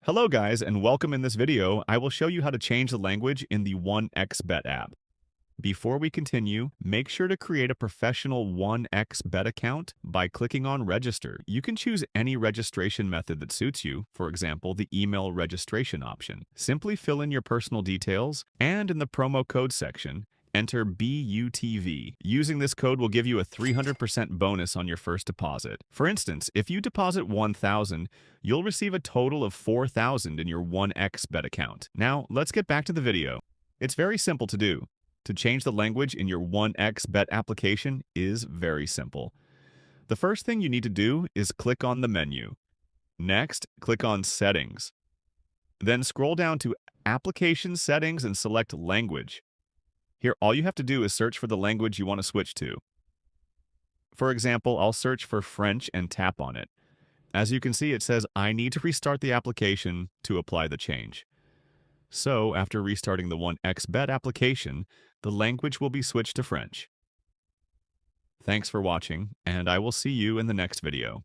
Hello guys, and welcome. In this video, I will show you how to change the language in the 1xBet app. Before we continue, make sure to create a professional 1xBet account by clicking on Register. You can choose any registration method that suits you, for example, the email registration option. Simply fill in your personal details, and in the promo code section, enter BUTV. Using this code will give you a 300% bonus on your first deposit. For instance, if you deposit 1,000, you'll receive a total of 4,000 in your 1xBet account. Now, let's get back to the video. It's very simple to do. To change the language in your 1xBet application is very simple. The first thing you need to do is click on the menu. Next, click on Settings. Then scroll down to Application Settings and select Language. Here, all you have to do is search for the language you want to switch to. For example, I'll search for French and tap on it. As you can see, it says I need to restart the application to apply the change. So, after restarting the 1xBet application, the language will be switched to French. Thanks for watching, and I will see you in the next video.